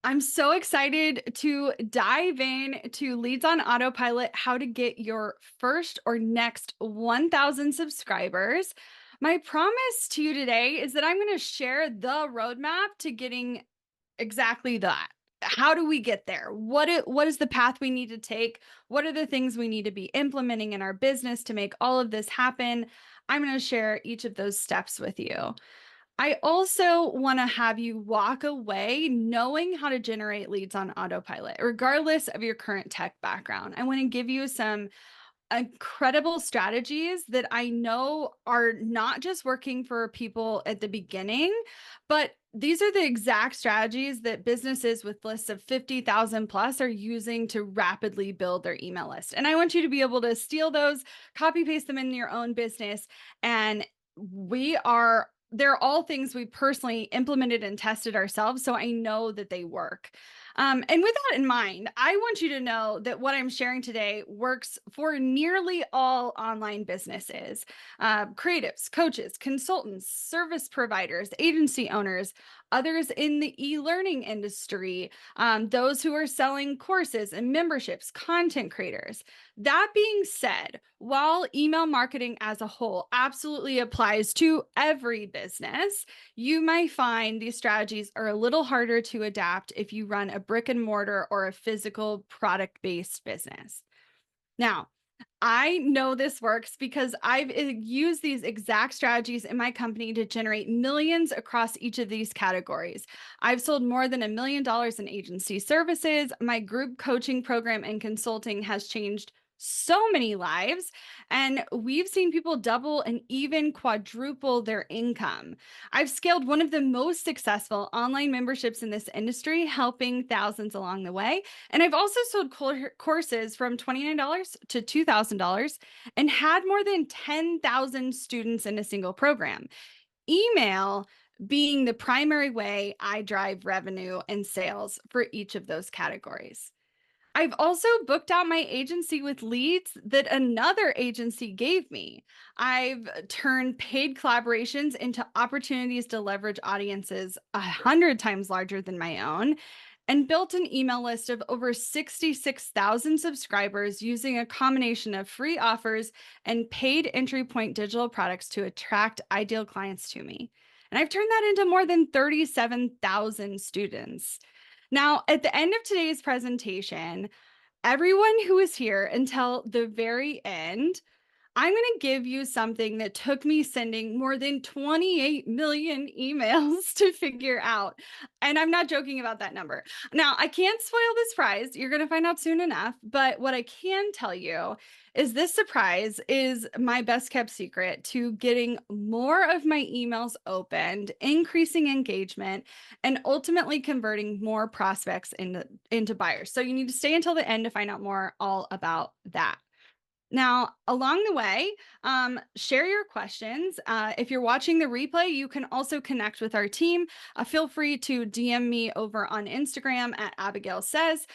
I'm so excited to dive in to Leads on Autopilot, how to get your first or next 1,000 subscribers. My promise to you today is that I'm going to share the roadmap to getting exactly that. How do we get there? What is the path we need to take? What are the things we need to be implementing in our business to make all of this happen? I'm going to share each of those steps with you. I also want to have you walk away knowing how to generate leads on autopilot, regardless of your current tech background. I want to give you some incredible strategies that I know are not just working for people at the beginning, but these are the exact strategies that businesses with lists of 50,000 plus are using to rapidly build their email list. And I want you to be able to steal those, copy paste them in your own business. And they're all things we personally implemented and tested ourselves. So I know that they work. And with that in mind, I want you to know that what I'm sharing today works for nearly all online businesses, creatives, coaches, consultants, service providers, agency owners, others in the e-learning industry, those who are selling courses and memberships, content creators. That being said, while email marketing as a whole absolutely applies to every business, you may find these strategies are a little harder to adapt if you run a brick and mortar or a physical product-based business. Now, I know this works because I've used these exact strategies in my company to generate millions across each of these categories. I've sold more than $1 million in agency services. My group coaching program and consulting has changed so many lives, and we've seen people double and even quadruple their income. I've scaled one of the most successful online memberships in this industry, helping thousands along the way. And I've also sold courses from $29 to $2,000 and had more than 10,000 students in a single program. Email being the primary way I drive revenue and sales for each of those categories. I've also booked out my agency with leads that another agency gave me. I've turned paid collaborations into opportunities to leverage audiences 100 times larger than my own, and built an email list of over 66,000 subscribers using a combination of free offers and paid entry point digital products to attract ideal clients to me. And I've turned that into more than 37,000 students. Now, at the end of today's presentation, everyone who is here until the very end, I'm going to give you something that took me sending more than 28 million emails to figure out. And I'm not joking about that number. Now, I can't spoil the surprise. You're going to find out soon enough. But what I can tell you is this surprise is my best kept secret to getting more of my emails opened, increasing engagement, and ultimately converting more prospects into buyers. So you need to stay until the end to find out more all about that. Now, along the way, share your questions. If you're watching the replay, you can also connect with our team. Feel free to DM me over on Instagram at Abigail Says.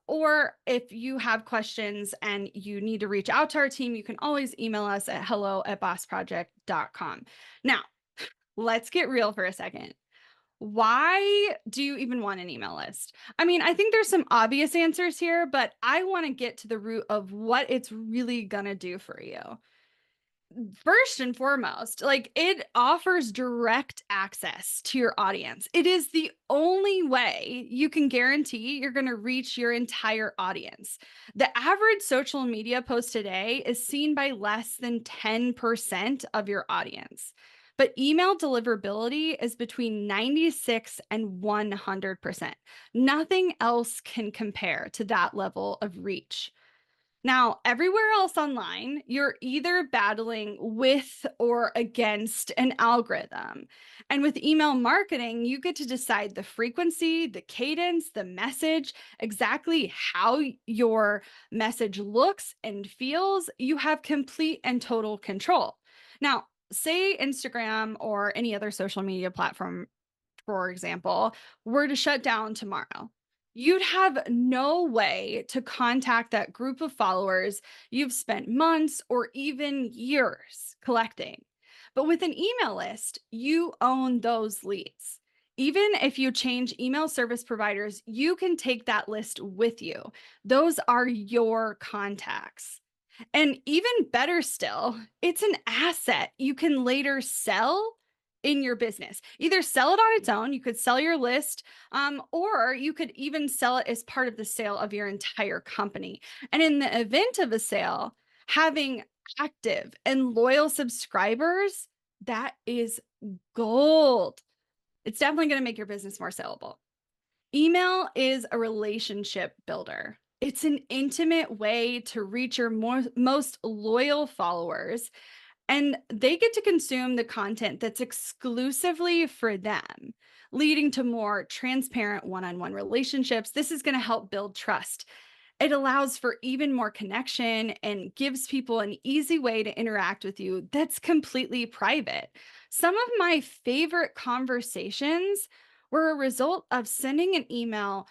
Or if you have questions and you need to reach out to our team, you can always email us at hello@bossproject.com. Now, let's get real for a second. Why do you even want an email list? I mean, I think there's some obvious answers here, but I want to get to the root of what it's really going to do for you. First and foremost, like it offers direct access to your audience. It is the only way you can guarantee you're going to reach your entire audience. The average social media post today is seen by less than 10% of your audience. But email deliverability is between 96 and 100%. Nothing else can compare to that level of reach. Now, everywhere else online, you're either battling with or against an algorithm. And with email marketing, you get to decide the frequency, the cadence, the message, exactly how your message looks and feels. You have complete and total control. Now, say Instagram or any other social media platform, for example, were to shut down tomorrow. You'd have no way to contact that group of followers you've spent months or even years collecting. But with an email list, you own those leads. Even if you change email service providers, you can take that list with you. Those are your contacts. And even better still, it's an asset you can later sell in your business. Either sell it on its own, you could sell your list, or you could even sell it as part of the sale of your entire company. And in the event of a sale, having active and loyal subscribers, that is gold. It's definitely going to make your business more sellable. Email is a relationship builder. It's an intimate way to reach your most loyal followers, and they get to consume the content that's exclusively for them, leading to more transparent one on one relationships. This is going to help build trust. It allows for even more connection and gives people an easy way to interact with you that's completely private. Some of my favorite conversations were a result of sending an email,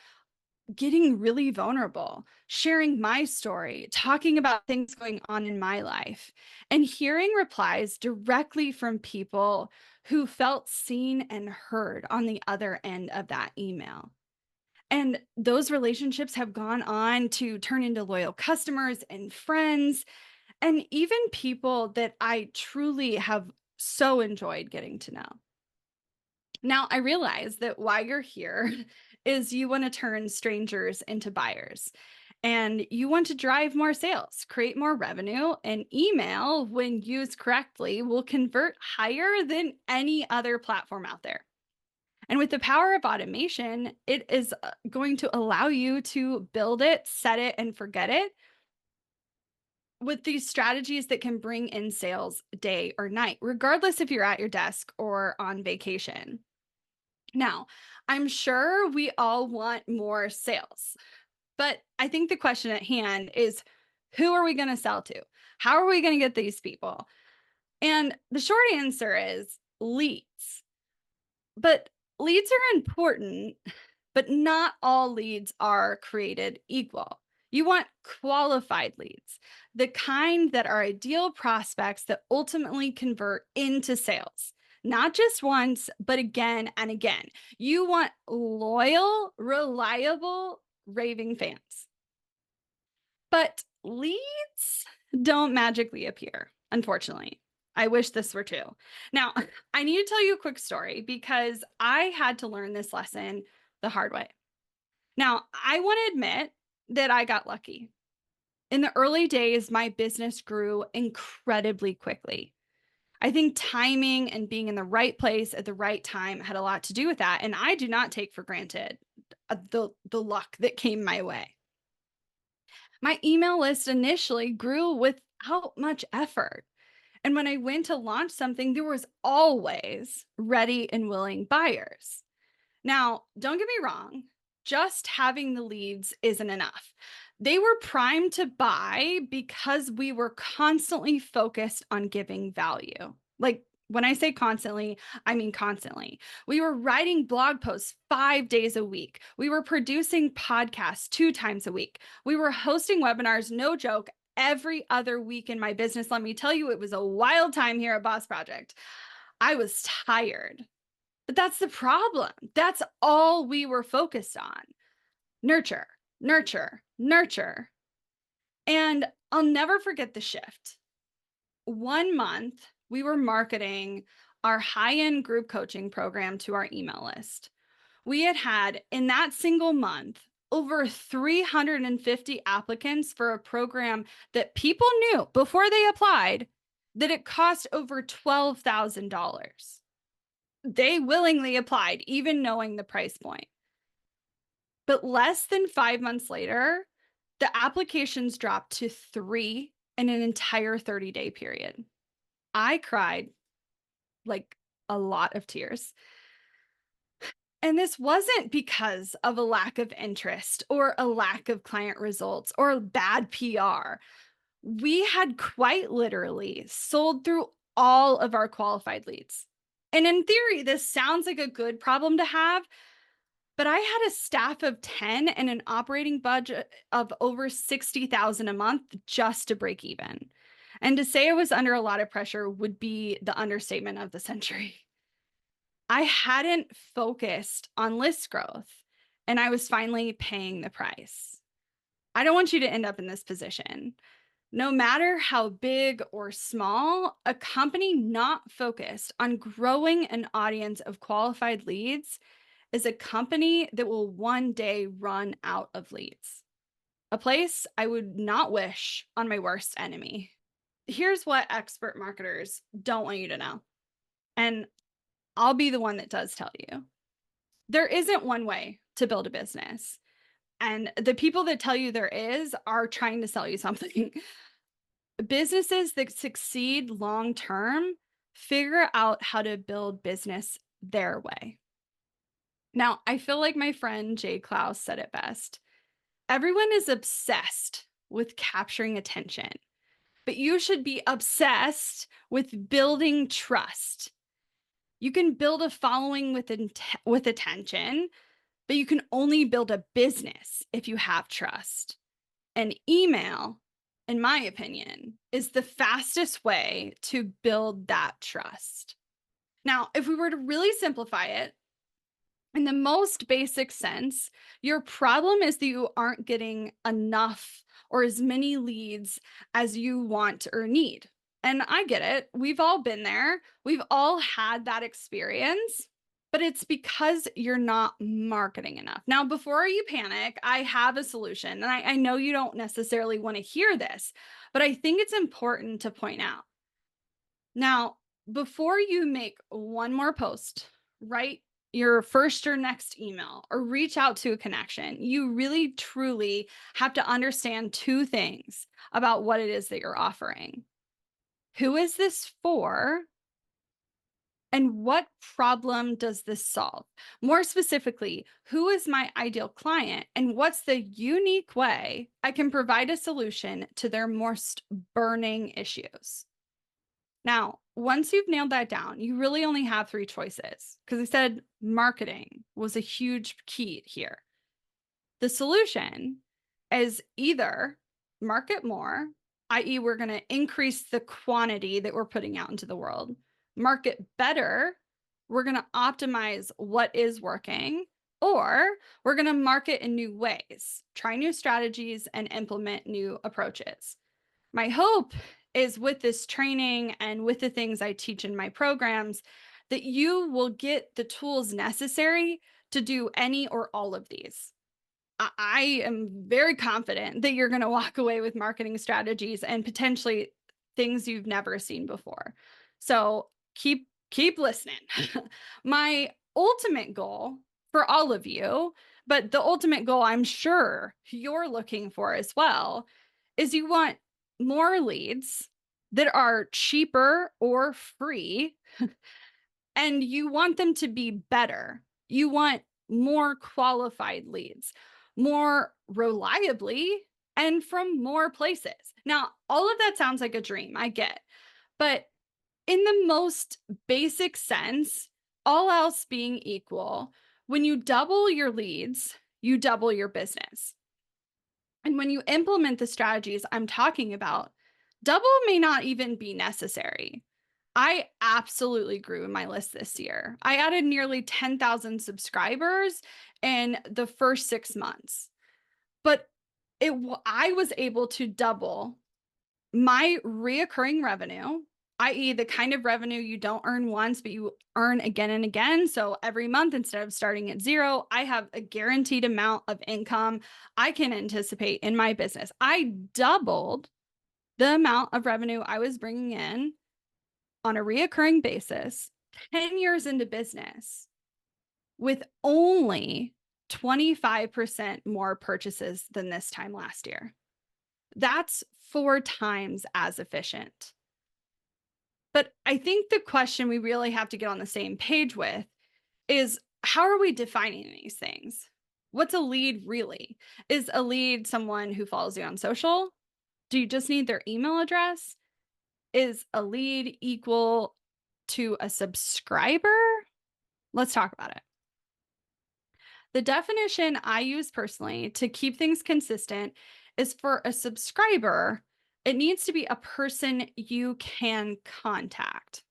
getting really vulnerable, sharing my story, talking about things going on in my life, and hearing replies directly from people who felt seen and heard on the other end of that email. And those relationships have gone on to turn into loyal customers and friends, and even people that I truly have so enjoyed getting to know. Now, I realize that why you're here is you want to turn strangers into buyers and you want to drive more sales, create more revenue, and email, when used correctly, will convert higher than any other platform out there. And with the power of automation, it is going to allow you to build it, set it, and forget it with these strategies that can bring in sales day or night, regardless if you're at your desk or on vacation. Now, I'm sure we all want more sales, but I think the question at hand is, who are we going to sell to? How are we going to get these people? And the short answer is leads. But leads are important, but not all leads are created equal. You want qualified leads, the kind that are ideal prospects that ultimately convert into sales, not just once, but again and again. You want loyal, reliable, raving fans. But leads don't magically appear, unfortunately. I wish this were true. Now, I need to tell you a quick story because I had to learn this lesson the hard way. Now, I want to admit that I got lucky. In the early days, my business grew incredibly quickly. I think timing and being in the right place at the right time had a lot to do with that. And I do not take for granted the luck that came my way. My email list initially grew without much effort. And when I went to launch something, there was always ready and willing buyers. Now, don't get me wrong, just having the leads isn't enough. They were primed to buy because we were constantly focused on giving value. Like, when I say constantly, I mean constantly. We were writing blog posts 5 days a week. We were producing podcasts 2 times a week. We were hosting webinars, no joke, every other week in my business. Let me tell you, it was a wild time here at Boss Project. I was tired. But that's the problem. That's all we were focused on. Nurture, nurture, nurture. And I'll never forget the shift. 1 month, we were marketing our high-end group coaching program to our email list. We had in that single month, over 350 applicants for a program that people knew before they applied that it cost over $12,000. They willingly applied, even knowing the price point. But less than 5 months later, the applications dropped to 3 in an entire 30-day period. I cried like a lot of tears. And this wasn't because of a lack of interest or a lack of client results or bad PR. We had quite literally sold through all of our qualified leads. And in theory, this sounds like a good problem to have, but I had a staff of 10 and an operating budget of over 60,000 a month just to break even. And to say I was under a lot of pressure would be the understatement of the century. I hadn't focused on list growth and I was finally paying the price. I don't want you to end up in this position. No matter how big or small, a company not focused on growing an audience of qualified leads is a company that will one day run out of leads. A place I would not wish on my worst enemy. Here's what expert marketers don't want you to know. And I'll be the one that does tell you. There isn't one way to build a business. And the people that tell you there is are trying to sell you something. Businesses that succeed long term figure out how to build business their way. Now, I feel like my friend Jay Klaus said it best. Everyone is obsessed with capturing attention, but you should be obsessed with building trust. You can build a following with attention, but you can only build a business if you have trust. And email, in my opinion, is the fastest way to build that trust. Now, if we were to really simplify it, in the most basic sense, your problem is that you aren't getting enough or as many leads as you want or need. And I get it. We've all been there. We've all had that experience, but it's because you're not marketing enough. Now, before you panic, I have a solution. And I know you don't necessarily want to hear this, but I think it's important to point out. Now, before you make one more post, write your first or next email or reach out to a connection, you really truly have to understand two things about what it is that you're offering. Who is this for? And what problem does this solve? More specifically, who is my ideal client and what's the unique way I can provide a solution to their most burning issues? Now, once you've nailed that down, you really only have three choices because I said marketing was a huge key here. The solution is either market more, i.e., we're going to increase the quantity that we're putting out into the world, market better, we're going to optimize what is working, or we're going to market in new ways, try new strategies, and implement new approaches. My hope is with this training and with the things I teach in my programs that you will get the tools necessary to do any or all of these. I am very confident that you're going to walk away with marketing strategies and potentially things you've never seen before. So keep listening. My ultimate goal for all of you, but the ultimate goal I'm sure you're looking for as well, is you want more leads that are cheaper or free, and you want them to be better. You want more qualified leads, more reliably, and from more places. Now, all of that sounds like a dream, I get, but in the most basic sense, all else being equal, when you double your leads, you double your business. And when you implement the strategies I'm talking about, double may not even be necessary. I absolutely grew my list this year. I added nearly 10,000 subscribers in the first 6 months, but I was able to double my reoccurring revenue, i.e., the kind of revenue you don't earn once, but you earn again and again. So every month, instead of starting at zero, I have a guaranteed amount of income I can anticipate in my business. I doubled the amount of revenue I was bringing in on a reoccurring basis 10 years into business with only 25% more purchases than this time last year. That's 4 times as efficient. But I think the question we really have to get on the same page with is, how are we defining these things? What's a lead really? Is a lead someone who follows you on social? Do you just need their email address? Is a lead equal to a subscriber? Let's talk about it. The definition I use personally to keep things consistent is for a subscriber, it needs to be a person you can contact.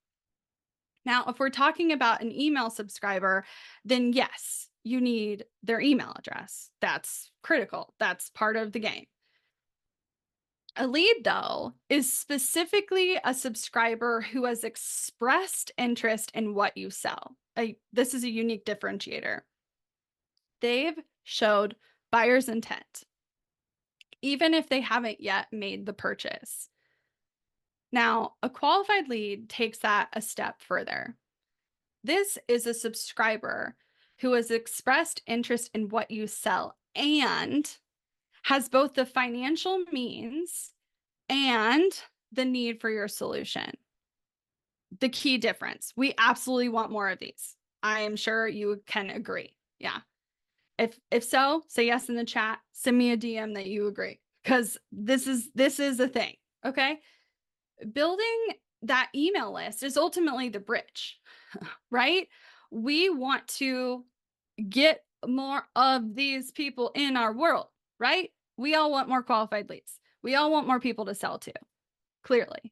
Now, if we're talking about an email subscriber, then yes, you need their email address. That's critical. That's part of the game. A lead, though, is specifically a subscriber who has expressed interest in what you sell. This is a unique differentiator. They've showed buyer's intent, even if they haven't yet made the purchase. Now, a qualified lead takes that a step further. This is a subscriber who has expressed interest in what you sell and has both the financial means and the need for your solution. The key difference. We absolutely want more of these. I am sure you can agree. Yeah. If so, say yes in the chat. Send me a DM that you agree, because this is a thing. Okay. Building that email list is ultimately the bridge, right? We want to get more of these people in our world, right? We all want more qualified leads. We all want more people to sell to, clearly.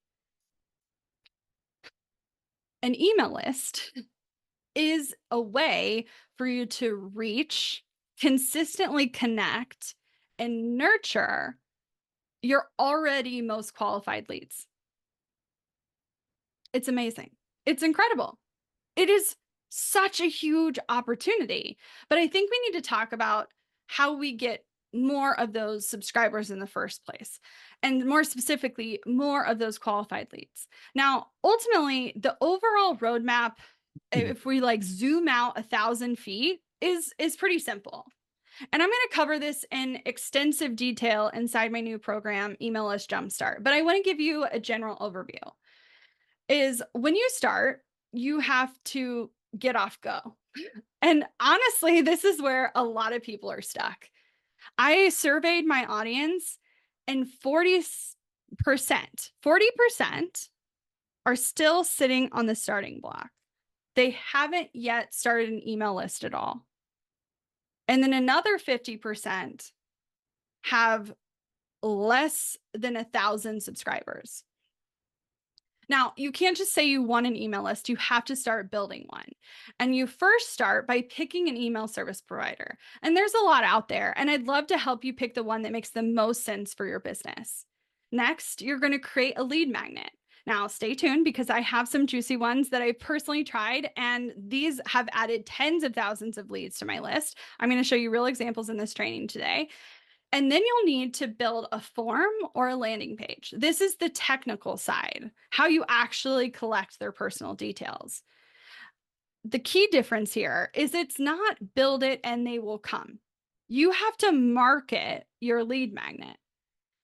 An email list is a way for you to reach, consistently connect, and nurture your already most qualified leads. It's amazing. It's incredible. It is such a huge opportunity. But I think we need to talk about how we get more of those subscribers in the first place, and more specifically, more of those qualified leads. Now, ultimately, the overall roadmap, if we like zoom out 1,000 feet, is pretty simple. And I'm going to cover this in extensive detail inside my new program, Email List Jumpstart. But I want to give you a general overview. Is when you start, you have to get off Go. And honestly, this is where a lot of people are stuck. I surveyed my audience, and 40% are still sitting on the starting block. They haven't yet started an email list at all. And then another 50% have less than 1,000 subscribers. Now, you can't just say you want an email list. You have to start building one. And you first start by picking an email service provider. And there's a lot out there, and I'd love to help you pick the one that makes the most sense for your business. Next, you're going to create a lead magnet. Now, stay tuned, because I have some juicy ones that I personally tried, and these have added tens of thousands of leads to my list. I'm going to show you real examples in this training today. And then you'll need to build a form or a landing page. This is the technical side, how you actually collect their personal details. The key difference here is it's not build it and they will come. You have to market your lead magnet.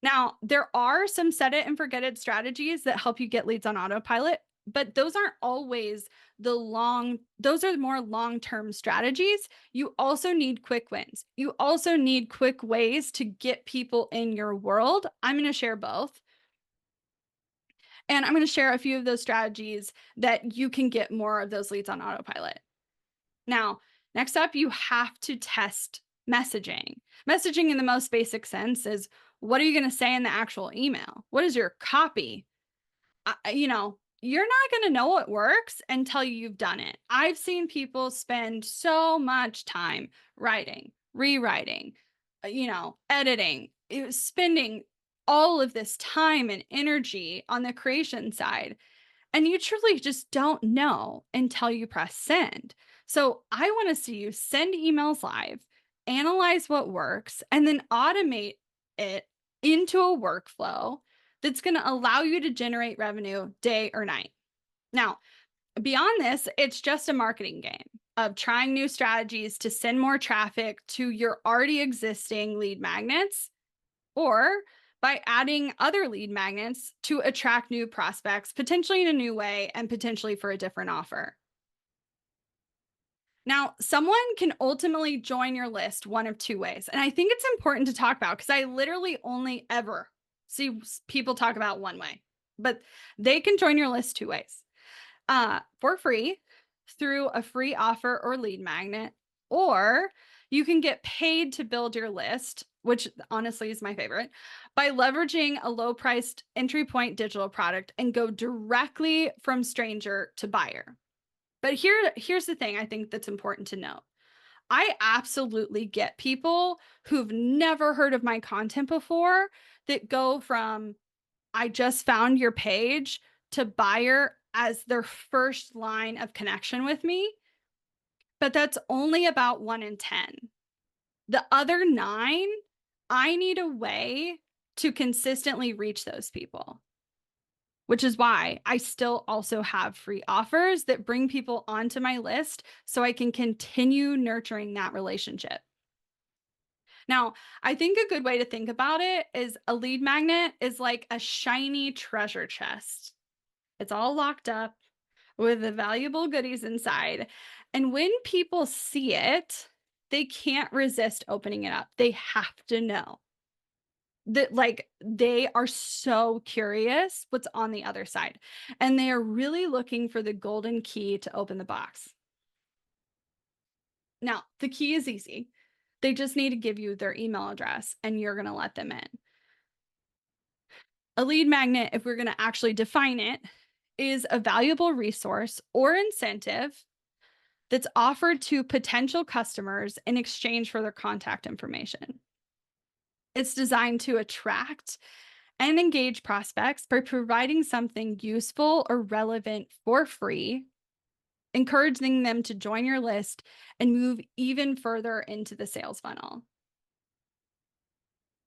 Now, there are some set it and forget it strategies that help you get leads on autopilot, but those aren't always those are more long-term strategies. You also need quick wins. You also need quick ways to get people in your world. I'm going to share both. And I'm going to share a few of those strategies that you can get more of those leads on autopilot. Now, next up, you have to test messaging. Messaging in the most basic sense is, what are you going to say in the actual email? What is your copy? You're not going to know what works until you've done it. I've seen people spend so much time writing, rewriting, editing, spending all of this time and energy on the creation side. And you truly just don't know until you press send. So I want to see you send emails live, analyze what works, and then automate it into a workflow that's going to allow you to generate revenue day or night. Now, beyond this, it's just a marketing game of trying new strategies to send more traffic to your already existing lead magnets, or by adding other lead magnets to attract new prospects, potentially in a new way and potentially for a different offer. Now, someone can ultimately join your list one of two ways. And I think it's important to talk about, because I literally only ever see people talk about one way, but they can join your list two ways. For free, through a free offer or lead magnet, or you can get paid to build your list, which honestly is my favorite, by leveraging a low-priced entry point digital product and go directly from stranger to buyer. But here's the thing I think that's important to note. I absolutely get people who've never heard of my content before that go from I just found your page to buyer as their first line of connection with me, but that's only about 1 in 10. The other 9, I need a way to consistently reach those people, which is why I still also have free offers that bring people onto my list so I can continue nurturing that relationship. Now, I think a good way to think about it is a lead magnet is like a shiny treasure chest. It's all locked up with the valuable goodies inside. And when people see it, they can't resist opening it up. They have to know that, like, they are so curious what's on the other side. And they are really looking for the golden key to open the box. Now, the key is easy. They just need to give you their email address and you're going to let them in. A lead magnet, if we're going to actually define it, is a valuable resource or incentive that's offered to potential customers in exchange for their contact information. It's designed to attract and engage prospects by providing something useful or relevant for free, encouraging them to join your list and move even further into the sales funnel.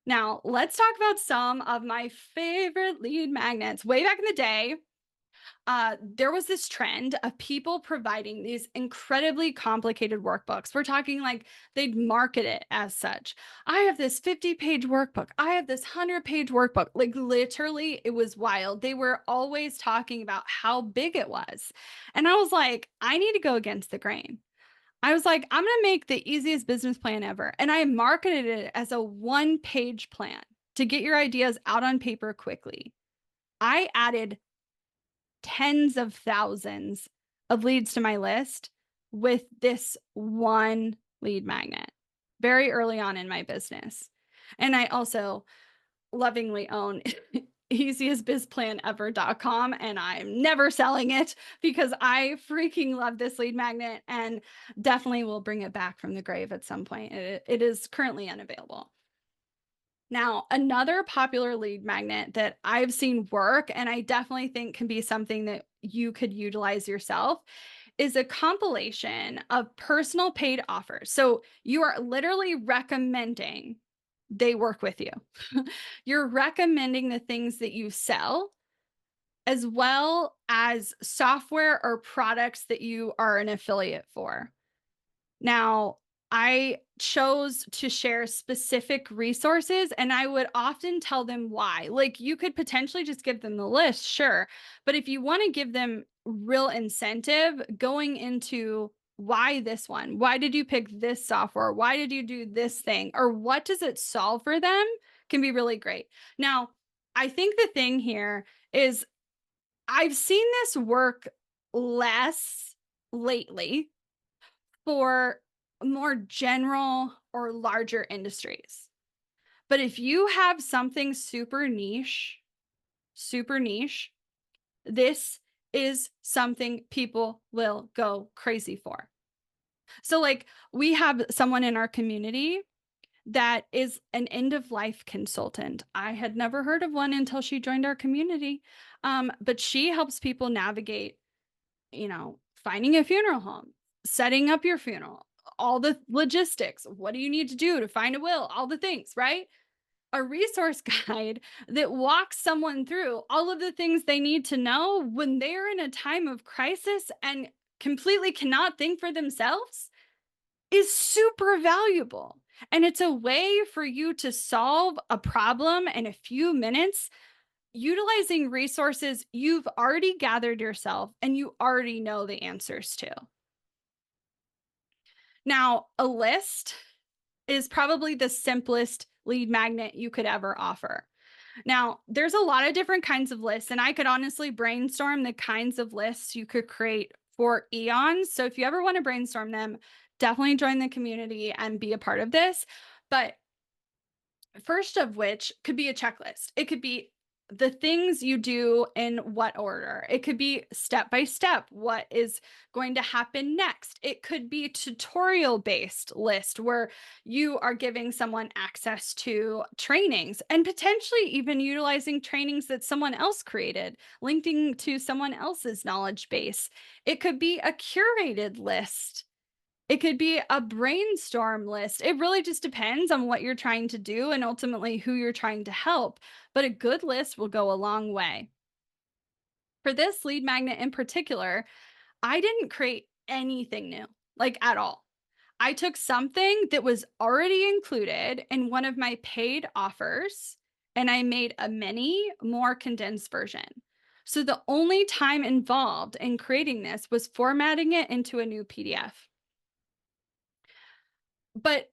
Now, let's talk about some of my favorite lead magnets. Way back in the day, there was this trend of people providing these incredibly complicated workbooks. We're talking like they'd market it as such. I have this 50-page workbook. I have this 100-page workbook. Like literally, it was wild. They were always talking about how big it was. And I was like, I need to go against the grain. I was like, I'm going to make the easiest business plan ever. And I marketed it as a 1-page plan to get your ideas out on paper quickly. I added tens of thousands of leads to my list with this one lead magnet very early on in my business. And I also lovingly own easiestbizplanever.com, and I'm never selling it because I freaking love this lead magnet and definitely will bring it back from the grave at some point. It is currently unavailable. Now, another popular lead magnet that I've seen work, and I definitely think can be something that you could utilize yourself, is a compilation of personal paid offers. So you are literally recommending they work with you. You're recommending the things that you sell, as well as software or products that you are an affiliate for. Now, I chose to share specific resources and I would often tell them why. Like you could potentially just give them the list, sure. But if you want to give them real incentive going into why this one, why did you pick this software? Why did you do this thing? Or what does it solve for them can be really great. Now, I think the thing here is I've seen this work less lately for more general or larger industries. But if you have something super niche, this is something people will go crazy for. So, like, we have someone in our community that is an end of life consultant. I had never heard of one until she joined our community. But she helps people navigate, finding a funeral home, setting up your funeral, all the logistics. What do you need to do to find a will? All the things, right? A resource guide that walks someone through all of the things they need to know when they're in a time of crisis and completely cannot think for themselves is super valuable. And it's a way for you to solve a problem in a few minutes utilizing resources you've already gathered yourself and you already know the answers to. Now, a list is probably the simplest lead magnet you could ever offer. Now, there's a lot of different kinds of lists, and I could honestly brainstorm the kinds of lists you could create for eons. So if you ever want to brainstorm them, definitely join the community and be a part of this. But first of which could be a checklist. It could be the things you do in what order. It could be step by step, what is going to happen next. It could be tutorial based list where you are giving someone access to trainings and potentially even utilizing trainings that someone else created, linking to someone else's knowledge base. It could be a curated list. It could be a brainstorm list. It really just depends on what you're trying to do and ultimately who you're trying to help. But a good list will go a long way. For this lead magnet in particular, I didn't create anything new, like at all. I took something that was already included in one of my paid offers and I made a mini, more condensed version. So the only time involved in creating this was formatting it into a new PDF. But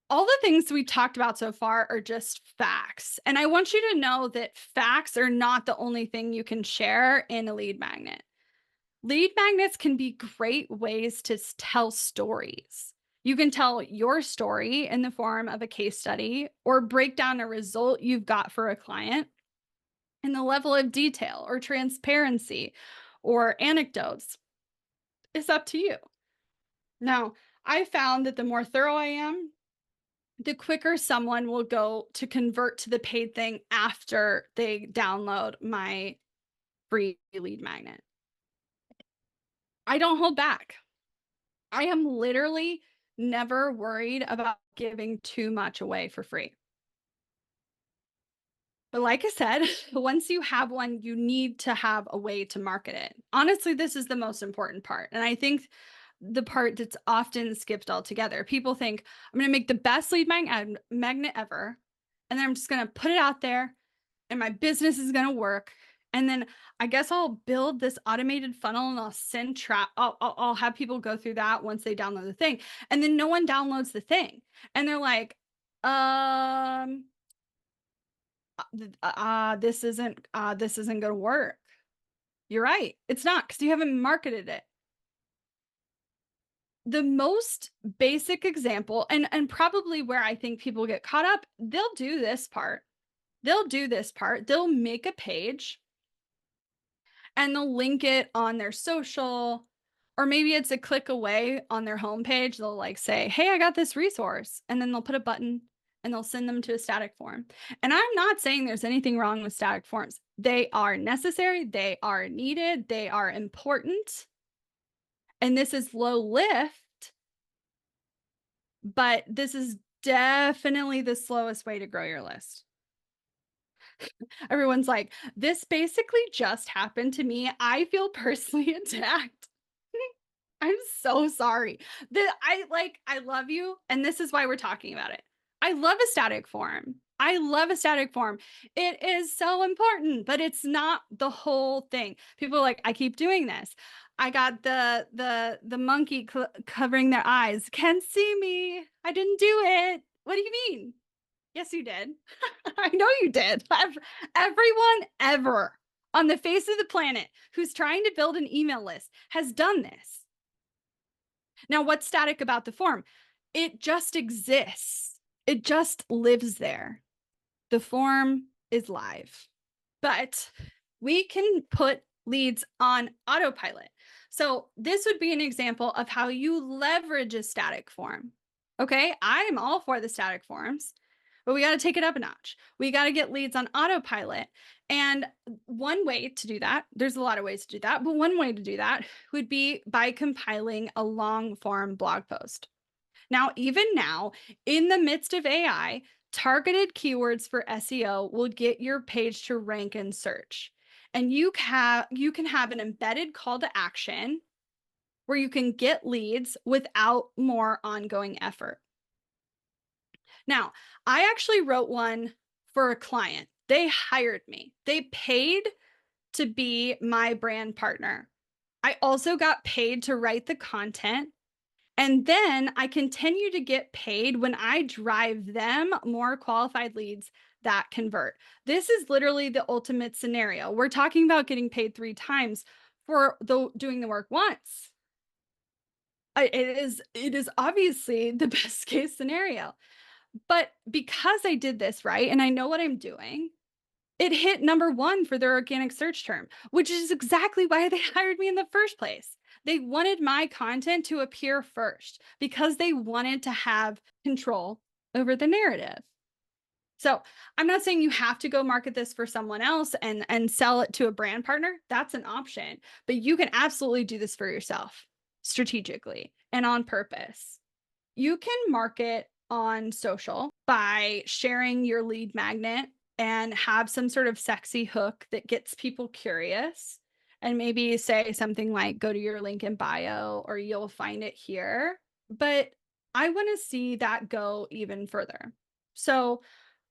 all the things we talked about so far are just facts. And I want you to know that facts are not the only thing you can share in a lead magnet. Lead magnets can be great ways to tell stories. You can tell your story in the form of a case study or break down a result you've got for a client in the level of detail or transparency or anecdotes. It's up to you. Now, I found that the more thorough I am, the quicker someone will go to convert to the paid thing after they download my free lead magnet. I don't hold back. I am literally never worried about giving too much away for free. But like I said, once you have one, you need to have a way to market it. Honestly, this is the most important part. And I think the part that's often skipped altogether. People think, I'm going to make the best lead magnet ever. And then I'm just going to put it out there and my business is going to work. And then I guess I'll build this automated funnel and I'll send I'll have people go through that once they download the thing. And then no one downloads the thing. And they're like, this isn't going to work. You're right. It's not because you haven't marketed it. The most basic example, and probably where I think people get caught up, they'll do this part. They'll make a page and they'll link it on their social, or maybe it's a click away on their homepage. They'll like say, hey, I got this resource. And then they'll put a button and they'll send them to a static form. And I'm not saying there's anything wrong with static forms. They are necessary. They are needed. They are important. And this is low lift, but this is definitely the slowest way to grow your list. Everyone's like, this basically just happened to me. I feel personally attacked. I'm so sorry. I love you. And this is why we're talking about it. I love a static form. I love a static form. It is so important, but it's not the whole thing. People are like, I keep doing this. I got the monkey covering their eyes. Can't see me. I didn't do it. What do you mean? Yes, you did. I know you did. Everyone ever on the face of the planet who's trying to build an email list has done this. Now, what's static about the form? It just exists. It just lives there. The form is live, but we can put leads on autopilot. So this would be an example of how you leverage a static form. Okay, I'm all for the static forms, but we got to take it up a notch. We got to get leads on autopilot. And one way to do that, there's a lot of ways to do that, but one way to do that would be by compiling a long form blog post. Now, even now, in the midst of AI, targeted keywords for SEO will get your page to rank in search. And you can have an embedded call to action where you can get leads without more ongoing effort. Now, I actually wrote one for a client. They hired me. They paid to be my brand partner. I also got paid to write the content. And then I continue to get paid when I drive them more qualified leads that convert. This is literally the ultimate scenario. We're talking about getting paid 3 times for doing the work once. It is obviously the best case scenario. But because I did this right and I know what I'm doing, It hit number 1 for their organic search term, which is exactly why they hired me in the first place. They wanted my content to appear first because they wanted to have control over the narrative. So, I'm not saying you have to go market this for someone else and sell it to a brand partner. That's an option, but you can absolutely do this for yourself strategically and on purpose. You can market on social by sharing your lead magnet and have some sort of sexy hook that gets people curious. And maybe say something like, go to your link in bio or you'll find it here. But I want to see that go even further. So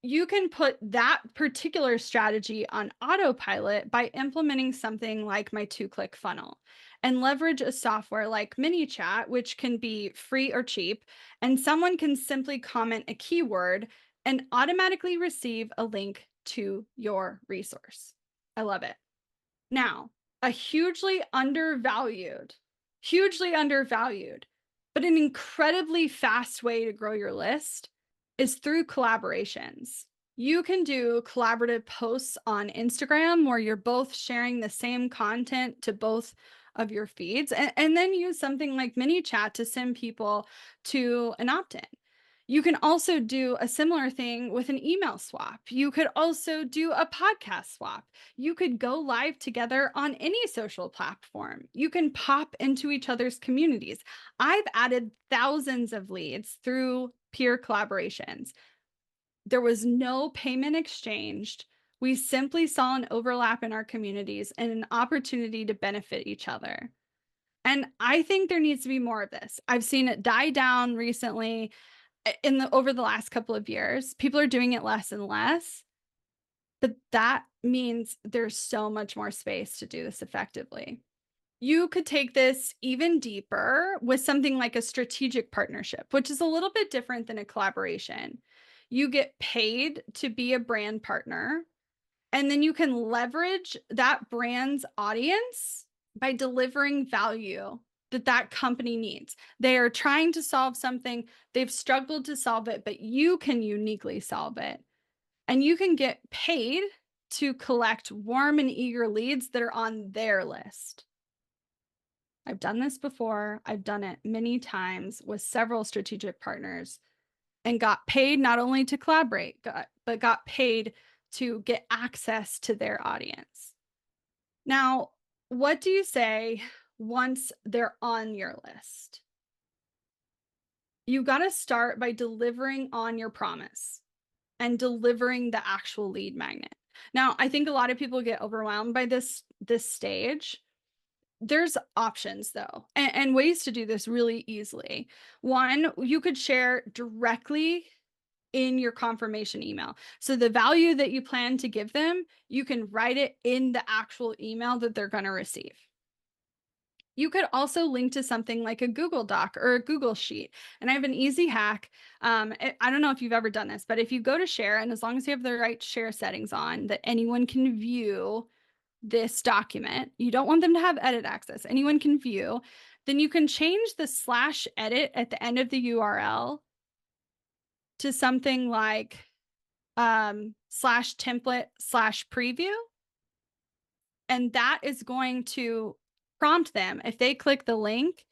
you can put that particular strategy on autopilot by implementing something like my 2-click funnel and leverage a software like MiniChat, which can be free or cheap, and someone can simply comment a keyword and automatically receive a link to your resource. I love it. Now, a hugely undervalued, but an incredibly fast way to grow your list is through collaborations. You can do collaborative posts on Instagram where you're both sharing the same content to both of your feeds, and then use something like MiniChat to send people to an opt in. You can also do a similar thing with an email swap. You could also do a podcast swap. You could go live together on any social platform. You can pop into each other's communities. I've added thousands of leads through peer collaborations. There was no payment exchanged. We simply saw an overlap in our communities and an opportunity to benefit each other. And I think there needs to be more of this. I've seen it die down recently over the last couple of years. People are doing it less and less, but that means there's so much more space to do this effectively. You could take this even deeper with something like a strategic partnership, which is a little bit different than a collaboration. You get paid to be a brand partner, and then you can leverage that brand's audience by delivering value that company needs. They are trying to solve something, they've struggled to solve it, but you can uniquely solve it. And you can get paid to collect warm and eager leads that are on their list. I've done this before. I've done it many times with several strategic partners and got paid not only to collaborate, but got paid to get access to their audience. Now, what do you say once they're on your list? You got to start by delivering on your promise and delivering the actual lead magnet. Now, I think a lot of people get overwhelmed by this stage. There's options though, and ways to do this really easily. One, you could share directly in your confirmation email. So the value that you plan to give them, you can write it in the actual email that they're going to receive. You could also link to something like a Google Doc or a Google Sheet. And I have an easy hack. I don't know if you've ever done this, but if you go to share, and as long as you have the right share settings on, that anyone can view this document, you don't want them to have edit access, anyone can view, then you can change the /edit at the end of the URL to something like /template/preview. And that is going to prompt them. If they click the link,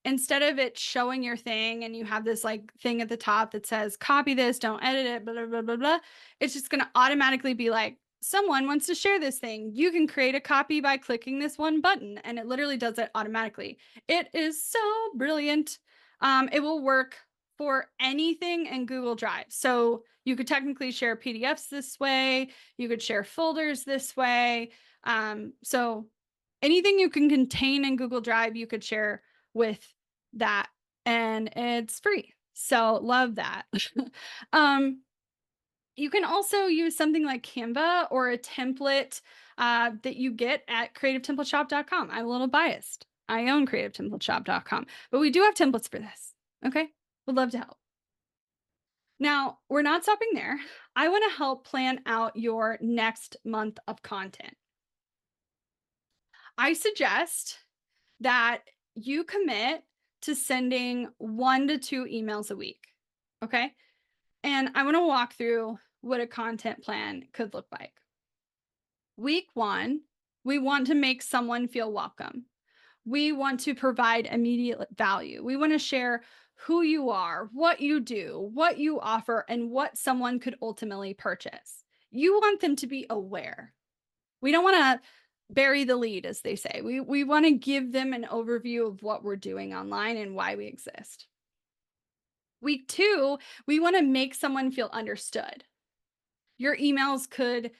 instead of it showing your thing and you have this like thing at the top that says, copy this, don't edit it, blah, blah, blah, blah, blah, it's just going to automatically be like, someone wants to share this thing. You can create a copy by clicking this one button. And it literally does it automatically. It is so brilliant. It will work for anything in Google Drive. So you could technically share PDFs this way. You could share folders this way. So anything you can contain in Google Drive, you could share with that, and it's free. So love that. You can also use something like Canva or a template that you get at creativetemplateshop.com. I'm a little biased. I own creativetemplateshop.com, but we do have templates for this. Okay. Would love to help. Now, we're not stopping there. I want to help plan out your next month of content. I suggest that you commit to sending 1 to 2 emails a week. Okay. And I want to walk through what a content plan could look like. Week 1, we want to make someone feel welcome. We want to provide immediate value. We want to share who you are, what you do, what you offer, and what someone could ultimately purchase. You want them to be aware. We don't want to bury the lead, as they say. We want to give them an overview of what we're doing online and why we exist. Week 2, we want to make someone feel understood. Your emails could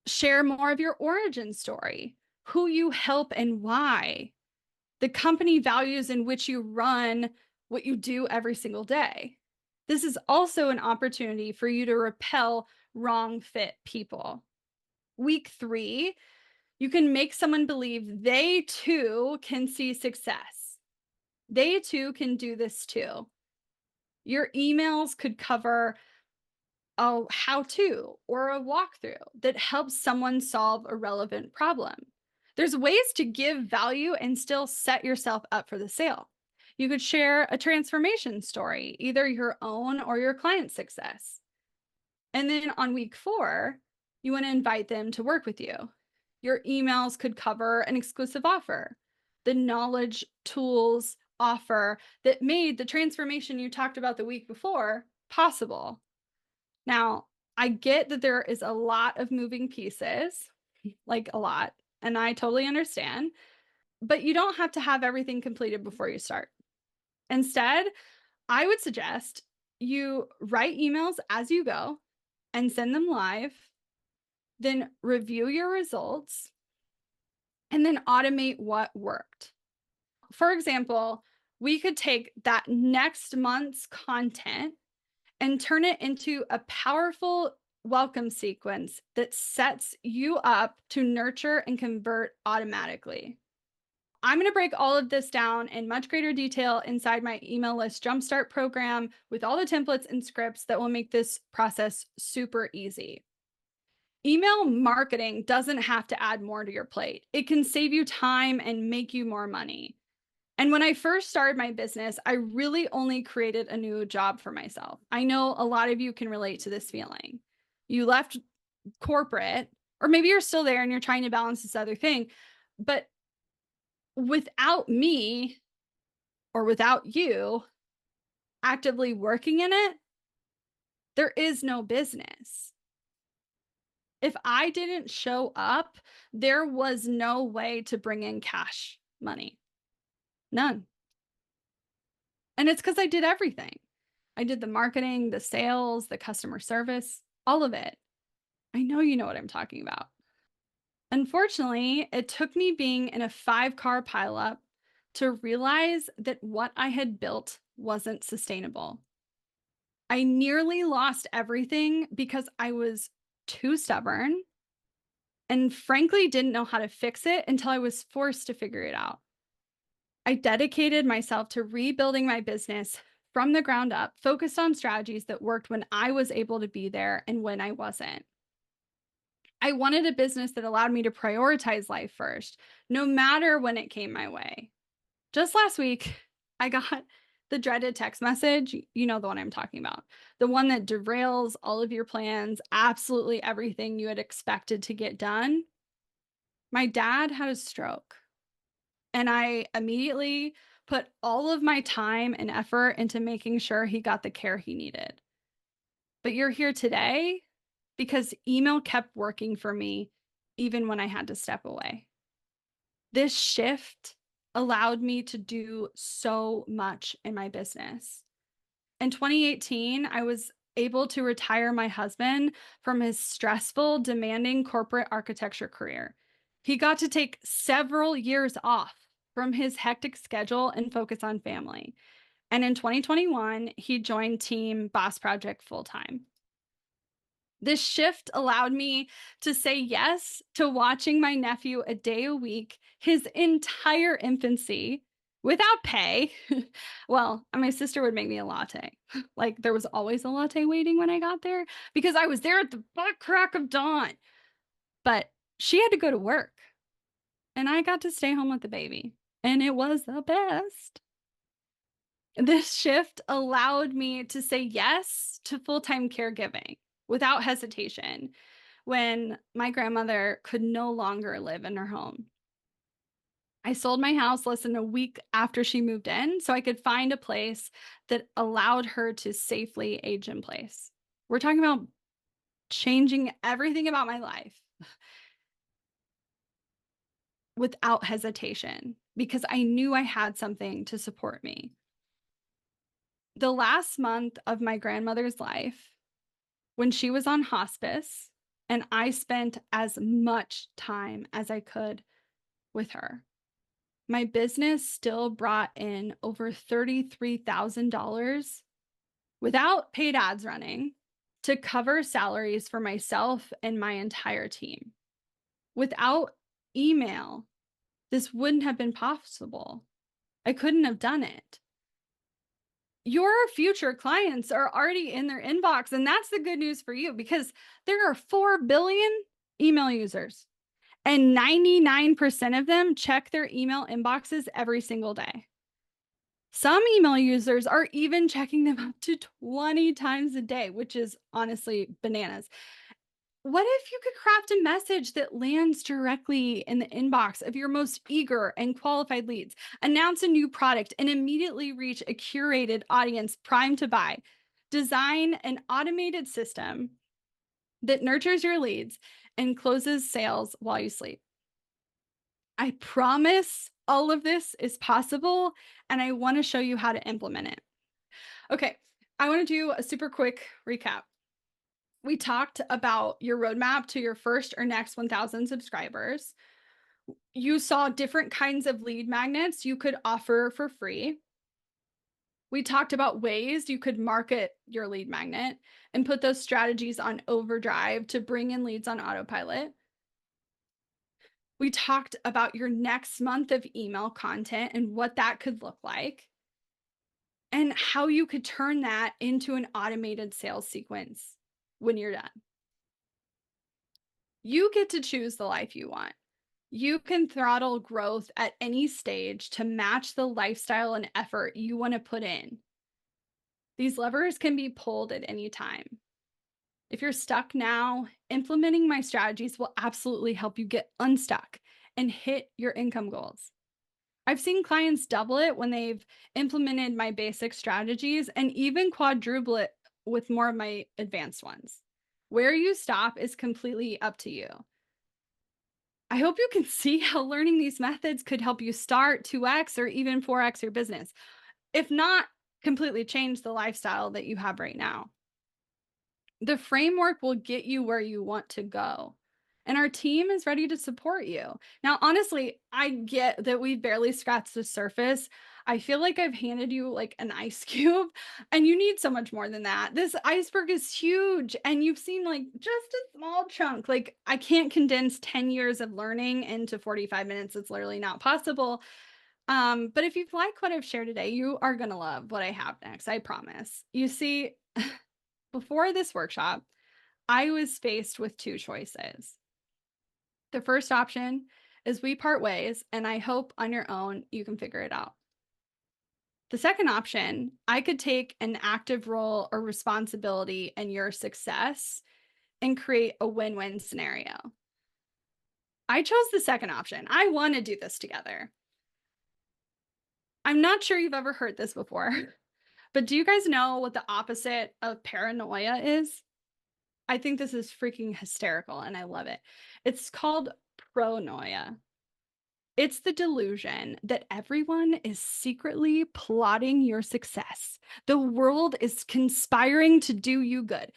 share more of your origin story, who you help and why, the company values in which you run what you do every single day. This is also an opportunity for you to repel wrong fit people. Week 3, you can make someone believe they too can see success. They too can do this too. Your emails could cover a how-to or a walkthrough that helps someone solve a relevant problem. There's ways to give value and still set yourself up for the sale. You could share a transformation story, either your own or your client's success. And then on week 4, you want to invite them to work with you. Your emails could cover an exclusive offer, the knowledge tools offer that made the transformation you talked about the week before possible. Now, I get that there is a lot of moving pieces, like a lot, and I totally understand, but you don't have to have everything completed before you start. Instead, I would suggest you write emails as you go and send them live, then review your results, and then automate what worked. For example, we could take that next month's content and turn it into a powerful welcome sequence that sets you up to nurture and convert automatically. I'm going to break all of this down in much greater detail inside my email list jumpstart program with all the templates and scripts that will make this process super easy. Email marketing doesn't have to add more to your plate. It can save you time and make you more money. And when I first started my business, I really only created a new job for myself. I know a lot of you can relate to this feeling. You left corporate, or maybe you're still there and you're trying to balance this other thing. But without me or without you actively working in it, there is no business. If I didn't show up, there was no way to bring in cash money. None. And it's because I did everything. I did the marketing, the sales, the customer service, all of it. I know you know what I'm talking about. Unfortunately, it took me being in a 5-car pileup to realize that what I had built wasn't sustainable. I nearly lost everything because I was too stubborn and frankly didn't know how to fix it until I was forced to figure it out. I dedicated myself to rebuilding my business from the ground up, focused on strategies that worked when I was able to be there and when I wasn't. I wanted a business that allowed me to prioritize life first, no matter when it came my way. Just last week, I got the dreaded text message. You know the one I'm talking about. The one that derails all of your plans, absolutely everything you had expected to get done. My dad had a stroke, and I immediately put all of my time and effort into making sure he got the care he needed. But you're here today because email kept working for me even when I had to step away. This shift allowed me to do so much in my business. In 2018, I was able to retire my husband from his stressful, demanding corporate architecture career. He got to take several years off from his hectic schedule and focus on family. And in 2021, he joined Team Boss Project full-time. This shift allowed me to say yes to watching my nephew a day a week, his entire infancy, without pay. Well, my sister would make me a latte. Like there was always a latte waiting when I got there because I was there at the butt crack of dawn. But she had to go to work and I got to stay home with the baby. And it was the best. This shift allowed me to say yes to full-time caregiving without hesitation, when my grandmother could no longer live in her home. I sold my house less than a week after she moved in so I could find a place that allowed her to safely age in place. We're talking about changing everything about my life without hesitation because I knew I had something to support me. The last month of my grandmother's life, when she was on hospice, and I spent as much time as I could with her, my business still brought in over $33,000 without paid ads running to cover salaries for myself and my entire team. Without email, this wouldn't have been possible. I couldn't have done it. Your future clients are already in their inbox, and that's the good news for you because there are 4 billion email users, and 99% of them check their email inboxes every single day. Some email users are even checking them up to 20 times a day, which is honestly bananas. What if you could craft a message that lands directly in the inbox of your most eager and qualified leads, announce a new product, and immediately reach a curated audience primed to buy? Design an automated system that nurtures your leads and closes sales while you sleep. I promise all of this is possible, and I want to show you how to implement it. Okay, I want to do a super quick recap. We talked about your roadmap to your first or next 1,000 subscribers. You saw different kinds of lead magnets you could offer for free. We talked about ways you could market your lead magnet and put those strategies on overdrive to bring in leads on autopilot. We talked about your next month of email content and what that could look like, and how you could turn that into an automated sales sequence when you're done. You get to choose the life you want. You can throttle growth at any stage to match the lifestyle and effort you want to put in. These levers can be pulled at any time. If you're stuck now, implementing my strategies will absolutely help you get unstuck and hit your income goals. I've seen clients double it when they've implemented my basic strategies and even quadruple it with more of my advanced ones. Where you stop is completely up to you. I hope you can see how learning these methods could help you start 2x or even 4x your business, if not completely change the lifestyle that you have right now. The framework will get you where you want to go, and our team is ready to support you. Now, honestly, I get that we barely scratched the surface. I feel like I've handed you like an ice cube, and you need so much more than that. This iceberg is huge, and you've seen like just a small chunk. Like, I can't condense 10 years of learning into 45 minutes. It's literally not possible. But if you've liked what I've shared today, you are going to love what I have next. I promise. You see, before this workshop, I was faced with 2 choices. The first option is we part ways, and I hope on your own you can figure it out. The second option, I could take an active role or responsibility in your success and create a win-win scenario. I chose the second option. I want to do this together. I'm not sure you've ever heard this before, but do you guys know what the opposite of paranoia is? I think this is freaking hysterical and I love it. It's called pronoia. It's the delusion that everyone is secretly plotting your success. The world is conspiring to do you good.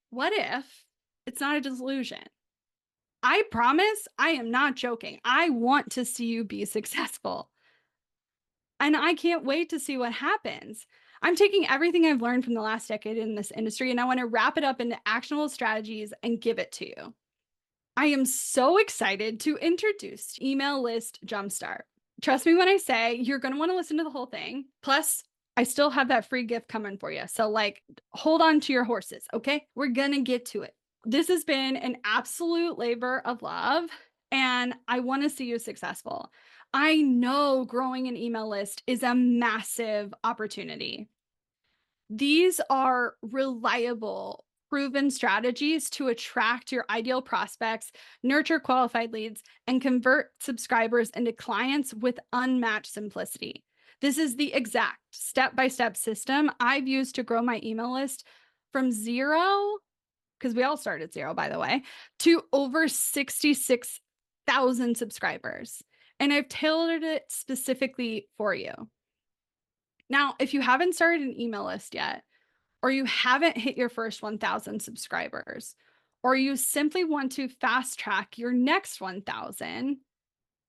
What if it's not a delusion? I promise I am not joking. I want to see you be successful. And I can't wait to see what happens. I'm taking everything I've learned from the last decade in this industry, and I want to wrap it up into actionable strategies and give it to you. I am so excited to introduce Email List Jumpstart. Trust me when I say you're going to want to listen to the whole thing. Plus, I still have that free gift coming for you. So, like, hold on to your horses, okay? We're going to get to it. This has been an absolute labor of love, and I want to see you successful. I know growing an email list is a massive opportunity. These are reliable, proven strategies to attract your ideal prospects, nurture qualified leads, and convert subscribers into clients with unmatched simplicity. This is the exact step by step system I've used to grow my email list from zero, because we all start at zero, by the way, to over 66,000 subscribers. And I've tailored it specifically for you. Now, if you haven't started an email list yet, or you haven't hit your first 1,000 subscribers, or you simply want to fast track your next 1,000,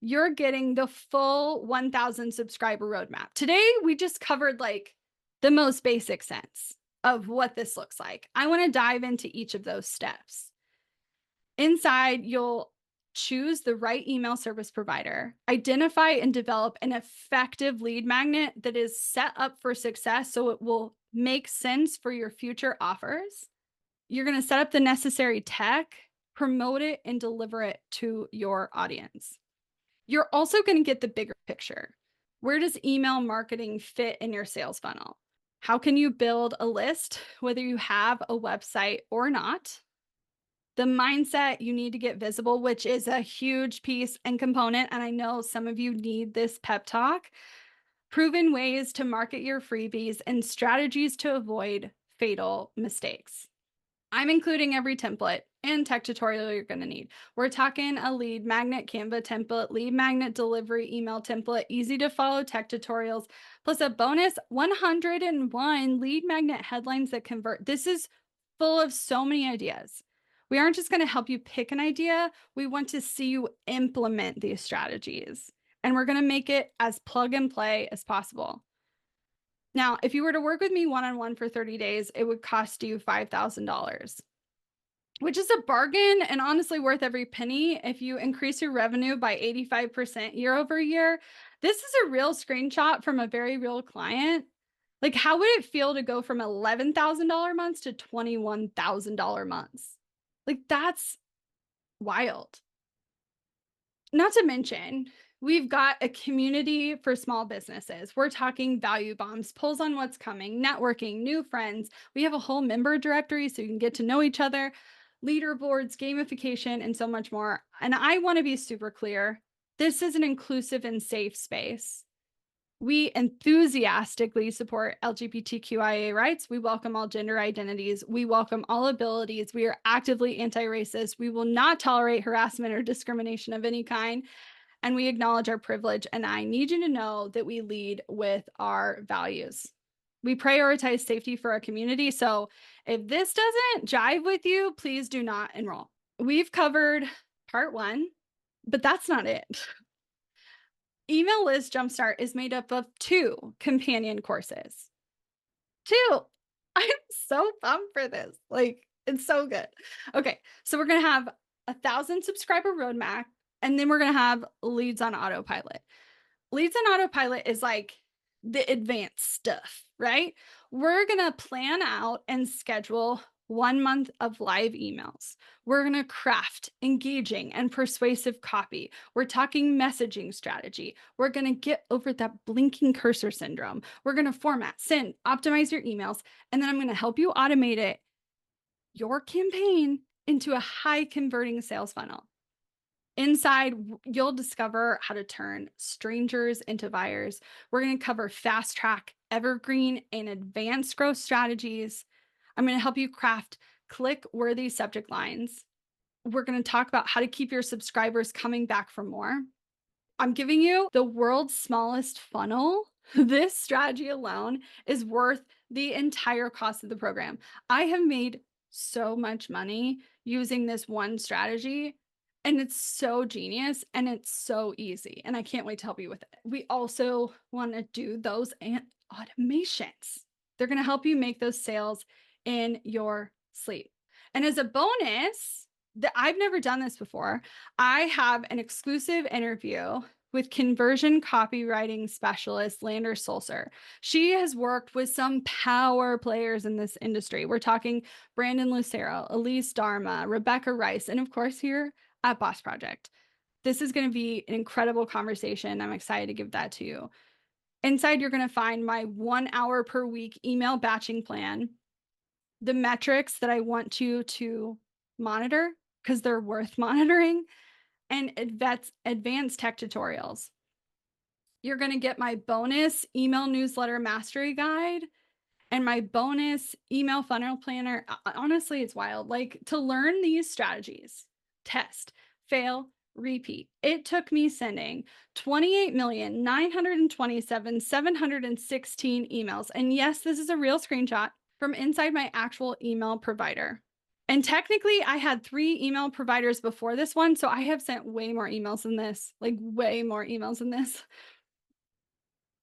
you're getting the full 1,000 subscriber roadmap. Today, we just covered like the most basic sense of what this looks like. I want to dive into each of those steps. Inside, you'll choose the right email service provider, identify and develop an effective lead magnet that is set up for success so it will make sense for your future offers. You're going to set up the necessary tech, promote it, and deliver it to your audience. You're also going to get the bigger picture. Where does email marketing fit in your sales funnel? How can you build a list, whether you have a website or not? The mindset you need to get visible, which is a huge piece and component. And I know some of you need this pep talk. Proven ways to market your freebies and strategies to avoid fatal mistakes. I'm including every template and tech tutorial you're going to need. We're talking a lead magnet Canva template, lead magnet delivery email template, easy to follow tech tutorials, plus a bonus 101 lead magnet headlines that convert. This is full of so many ideas. We aren't just going to help you pick an idea. We want to see you implement these strategies, and we're going to make it as plug and play as possible. Now, if you were to work with me one-on-one for 30 days, it would cost you $5,000, which is a bargain and honestly worth every penny. If you increase your revenue by 85% year over year, this is a real screenshot from a very real client. Like, how would it feel to go from $11,000 months to $21,000 months? Like, that's wild. Not to mention, we've got a community for small businesses. We're talking value bombs, polls on what's coming, networking, new friends. We have a whole member directory so you can get to know each other, leaderboards, gamification, and so much more. And I want to be super clear. This is an inclusive and safe space. We enthusiastically support LGBTQIA rights. We welcome all gender identities. We welcome all abilities. We are actively anti-racist. We will not tolerate harassment or discrimination of any kind. And we acknowledge our privilege. And I need you to know that we lead with our values. We prioritize safety for our community. So if this doesn't jive with you, please do not enroll. We've covered part one, but that's not it. Email List Jumpstart is made up of 2 companion courses. 2. I'm so pumped for this. Like, it's so good. Okay, so we're going to have 1,000 subscriber roadmap, and then we're going to have leads on autopilot. Leads on autopilot is like the advanced stuff, right? We're going to plan out and schedule 1 month of live emails. We're going to craft engaging and persuasive copy. We're talking messaging strategy. We're going to get over that blinking cursor syndrome. We're going to format, send, optimize your emails, and then I'm going to help you automate it, your campaign, into a high converting sales funnel. Inside, you'll discover how to turn strangers into buyers. We're going to cover fast track, evergreen, and advanced growth strategies. I'm going to help you craft click-worthy subject lines. We're going to talk about how to keep your subscribers coming back for more. I'm giving you the world's smallest funnel. This strategy alone is worth the entire cost of the program. I have made so much money using this one strategy, and it's so genius and it's so easy. And I can't wait to help you with it. We also want to do those automations. They're going to help you make those sales in your sleep. And as a bonus, I've never done this before, I have an exclusive interview with conversion copywriting specialist Lander Sulzer. She has worked with some power players in this industry. We're talking Brandon Lucero, Elise Dharma, Rebecca Rice, and of course here at Boss Project. This is going to be an incredible conversation. I'm excited to give that to you. Inside, you're going to find my 1 hour per week email batching plan. the metrics that I want you to monitor because they're worth monitoring, and advanced tech tutorials. You're going to get my bonus email newsletter mastery guide and my bonus email funnel planner. Honestly, it's wild. Like, to learn these strategies, test, fail, repeat. It took me sending 28,927,716 emails. And yes, this is a real screenshot from inside my actual email provider. And technically, I had 3 email providers before this one. So I have sent way more emails than this, like way more emails than this.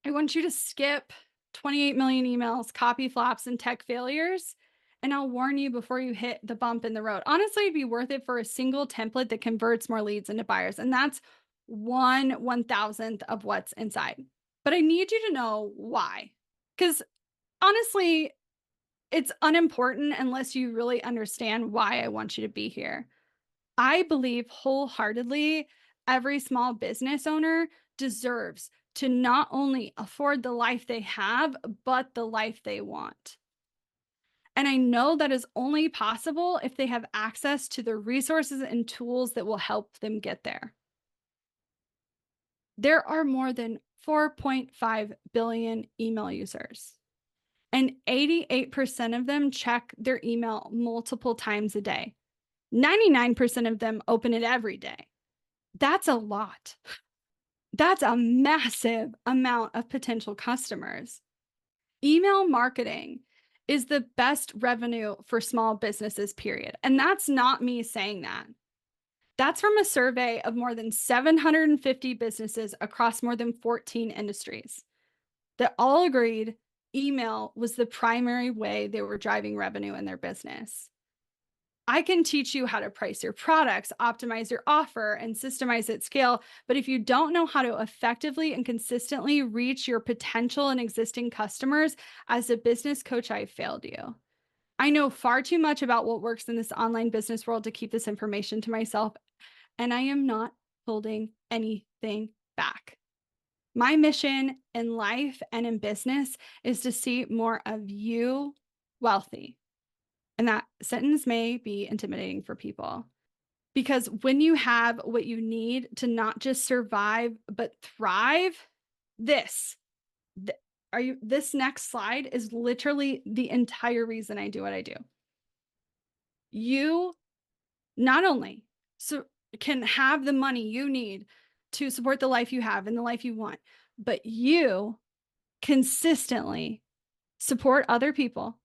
I want you to skip 28 million emails, copy flops, and tech failures. And I'll warn you before you hit the bump in the road. Honestly, it'd be worth it for a single template that converts more leads into buyers. And that's 1/1000th of what's inside. But I need you to know why. Because honestly, it's unimportant unless you really understand why I want you to be here. I believe wholeheartedly every small business owner deserves to not only afford the life they have, but the life they want. And I know that is only possible if they have access to the resources and tools that will help them get there. There are more than 4.5 billion email users, and 88% of them check their email multiple times a day. 99% of them open it every day. That's a lot. That's a massive amount of potential customers. Email marketing is the best revenue for small businesses, period. And that's not me saying that. That's from a survey of more than 750 businesses across more than 14 industries that all agreed email was the primary way they were driving revenue in their business. I can teach you how to price your products, optimize your offer, and systemize at scale. But if you don't know how to effectively and consistently reach your potential and existing customers, as a business coach, I failed you. I know far too much about what works in this online business world to keep this information to myself, and I am not holding anything back. My mission in life and in business is to see more of you wealthy. And that sentence may be intimidating for people, because when you have what you need to not just survive, but thrive, this, this next slide is literally the entire reason I do what I do. You not only can have the money you need to support the life you have and the life you want, but you consistently support other people,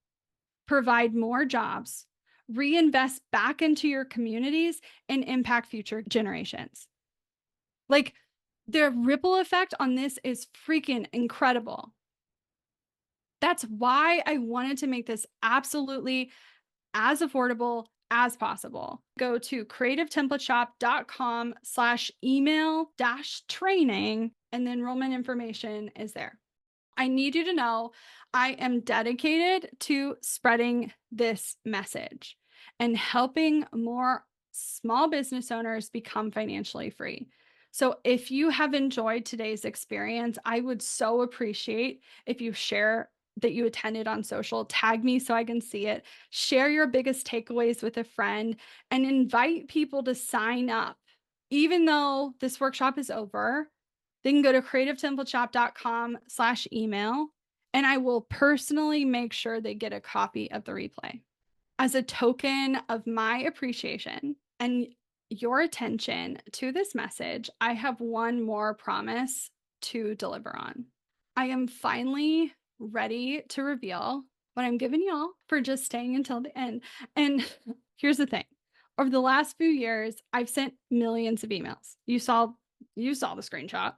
provide more jobs, reinvest back into your communities, and impact future generations. Like, the ripple effect on this is freaking incredible. That's why I wanted to make this absolutely as affordable as possible. Go to creativetemplateshop.com/email-training, and the enrollment information is there. I need you to know I am dedicated to spreading this message and helping more small business owners become financially free. So if you have enjoyed today's experience, I would so appreciate if you share that you attended on social, tag me so I can see it, share your biggest takeaways with a friend, and invite people to sign up. Even though this workshop is over, they can go to creativetemplateshop.com/email, and I will personally make sure they get a copy of the replay. As a token of my appreciation and your attention to this message, I have one more promise to deliver on. I am finally ready to reveal what I'm giving y'all for just staying until the end. And here's the thing. Over the last few years, I've sent millions of emails. You saw the screenshot.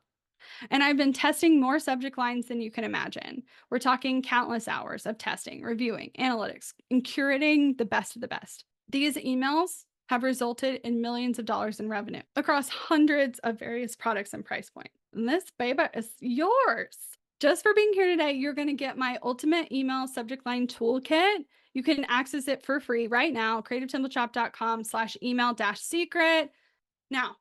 And I've been testing more subject lines than you can imagine. We're talking countless hours of testing, reviewing, analytics, and curating the best of the best. These emails have resulted in millions of dollars in revenue across hundreds of various products and price points. And this baby is yours. Just for being here today, you're going to get my ultimate email subject line toolkit. You can access it for free right now, creativetemplateshop.com/email-secret. Now,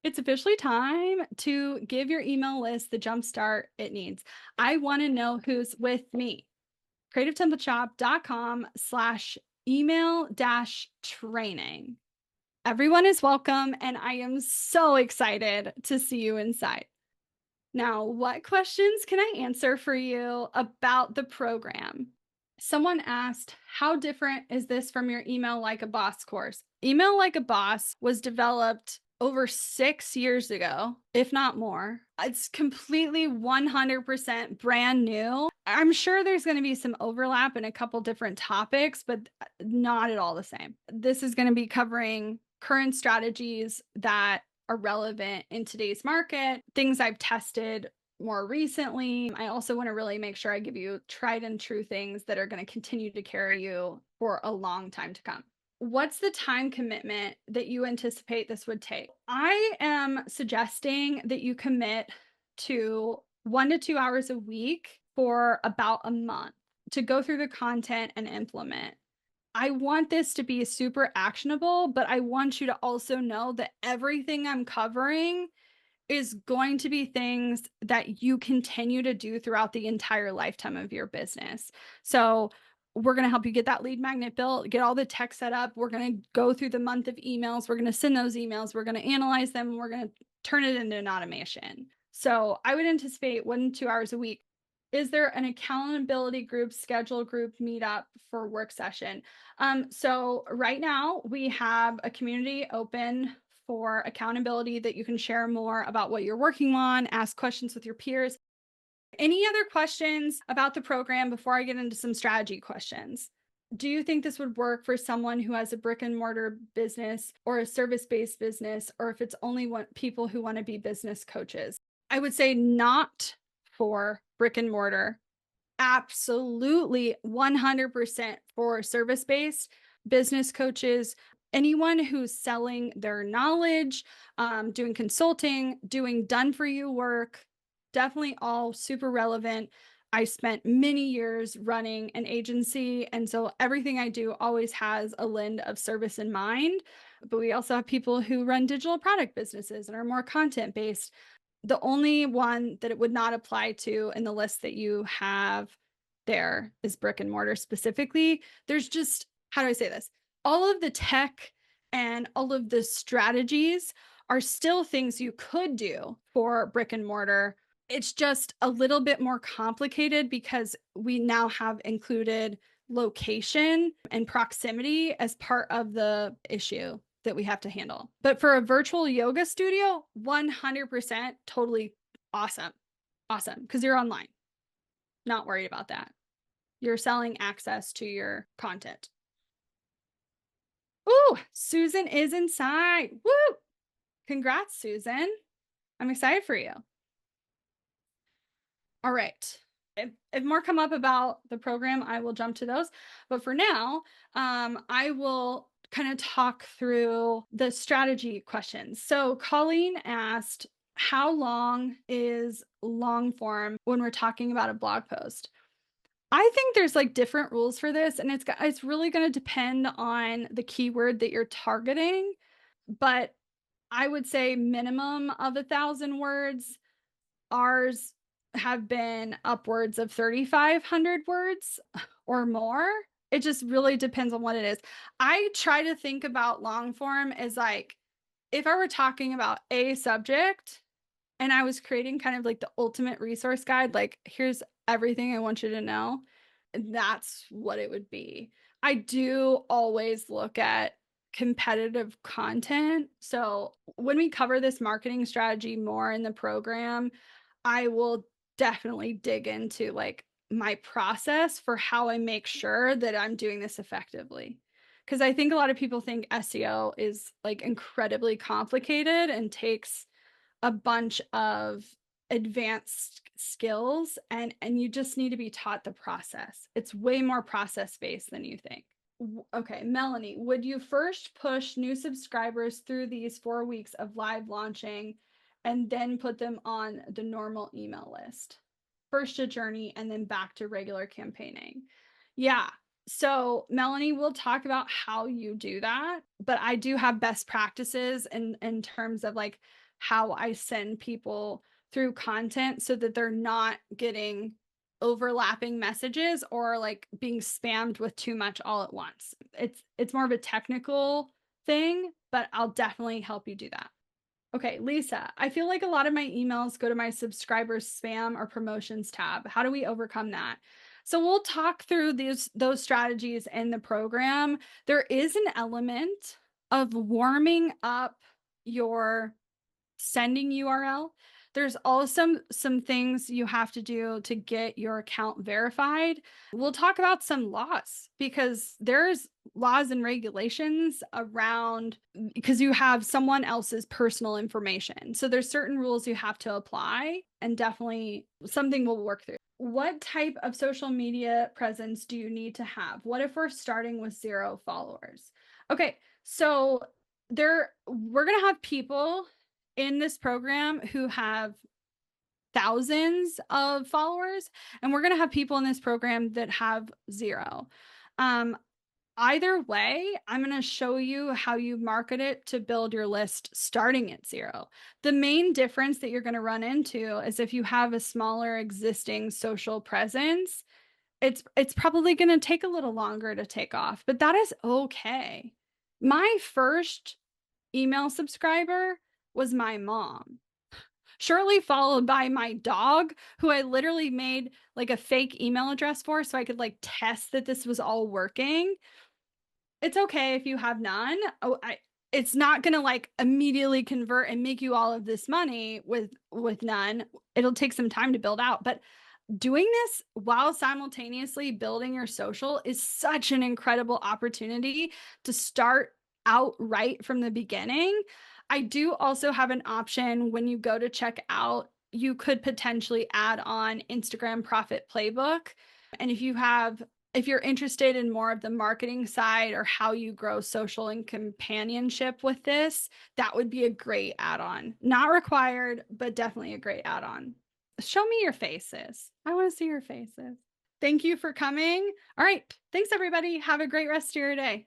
it's officially time to give your email list the jumpstart it needs. I want to know who's with me. creativetemplateshop.com/email-training. Everyone is welcome, and I am so excited to see you inside. Now, what questions can I answer for you about the program? Someone asked, how different is this from your Email Like a Boss course? Email Like a Boss was developed over 6 years ago, if not more. It's completely 100% brand new. I'm sure there's going to be some overlap in a couple different topics, but not at all the same. This is going to be covering current strategies that are relevant in today's market, things I've tested more recently. I also want to really make sure I give you tried and true things that are going to continue to carry you for a long time to come. What's the time commitment that you anticipate this would take? I am suggesting that you commit to 1 to 2 hours a week for about a month to go through the content and implement. I want this to be super actionable, but I want you to also know that everything I'm covering is going to be things that you continue to do throughout the entire lifetime of your business. So we're going to help you get that lead magnet built, get all the tech set up. We're going to go through the month of emails. We're going to send those emails. We're going to analyze them. And we're going to turn it into an automation. So I would anticipate 1 to 2 hours a week. Is there an accountability group, schedule group meetup for work session? So right now we have a community open for accountability that you can share more about what you're working on, ask questions with your peers. Any other questions about the program before I get into some strategy questions? Do you think this would work for someone who has a brick and mortar business or a service-based business, or if it's only people who want to be business coaches? I would say not for brick and mortar. Absolutely 100% for service-based business coaches, anyone who's selling their knowledge, doing consulting, doing done-for-you work, definitely all super relevant. I spent many years running an agency, and so everything I do always has a lens of service in mind. But we also have people who run digital product businesses and are more content-based. The only one that it would not apply to in the list that you have there is brick and mortar specifically. There's just, how do I say this? All of the tech and all of the strategies are still things you could do for brick and mortar. It's just a little bit more complicated because we now have included location and proximity as part of the issue that we have to handle. But for a virtual yoga studio, 100% totally awesome. Awesome. Because you're online. Not worried about that. You're selling access to your content. Ooh, Susan is inside. Woo! Congrats, Susan. I'm excited for you. All right. If more come up about the program, I will jump to those. But for now, I will kind of talk through the strategy questions. So Colleen asked, how long is long form when we're talking about a blog post? I think there's like different rules for this, and it's really going to depend on the keyword that you're targeting. But I would say minimum of 1,000 words. Ours have been upwards of 3,500 words or more. It just really depends on what it is. I try to think about long form as like, if I were talking about a subject and I was creating kind of like the ultimate resource guide, like here's everything I want you to know, that's what it would be. I do always look at competitive content. So when we cover this marketing strategy more in the program, I will definitely dig into like my process for how I make sure that I'm doing this effectively. Because I think a lot of people think SEO is like incredibly complicated and takes a bunch of advanced skills, and you just need to be taught the process. It's way more process based than you think. Okay, Melanie, would you first push new subscribers through these 4 weeks of live launching and then put them on the normal email list? First a journey and then back to regular campaigning. Yeah. So Melanie will talk about how you do that, but I do have best practices in terms of like how I send people through content so that they're not getting overlapping messages or like being spammed with too much all at once. It's more of a technical thing, but I'll definitely help you do that. Okay, Lisa, I feel like a lot of my emails go to my subscribers spam or promotions tab. How do we overcome that? So we'll talk through those strategies in the program. There is an element of warming up your sending URL. There's also some things you have to do to get your account verified. We'll talk about some laws because there's laws and regulations around because you have someone else's personal information. So there's certain rules you have to apply and definitely something we'll work through. What type of social media presence do you need to have? What if we're starting with 0 followers? Okay, so we're going to have people in this program who have thousands of followers, and we're going to have people in this program that have 0. Either way, I'm going to show you how you market it to build your list starting at 0. The main difference that you're going to run into is if you have a smaller existing social presence, it's probably going to take a little longer to take off, but that is okay. My first email subscriber was my mom, shortly followed by my dog, who I literally made like a fake email address for so I could like test that this was all working. It's okay if you have none. It's not going to like immediately convert and make you all of this money with none. It'll take some time to build out, but doing this while simultaneously building your social is such an incredible opportunity to start out right from the beginning. I do also have an option when you go to check out, you could potentially add on Instagram Profit Playbook. And if you're interested in more of the marketing side or how you grow social and companionship with this, that would be a great add-on. Not required, but definitely a great add-on. Show me your faces. I want to see your faces. Thank you for coming. All right. Thanks, everybody. Have a great rest of your day.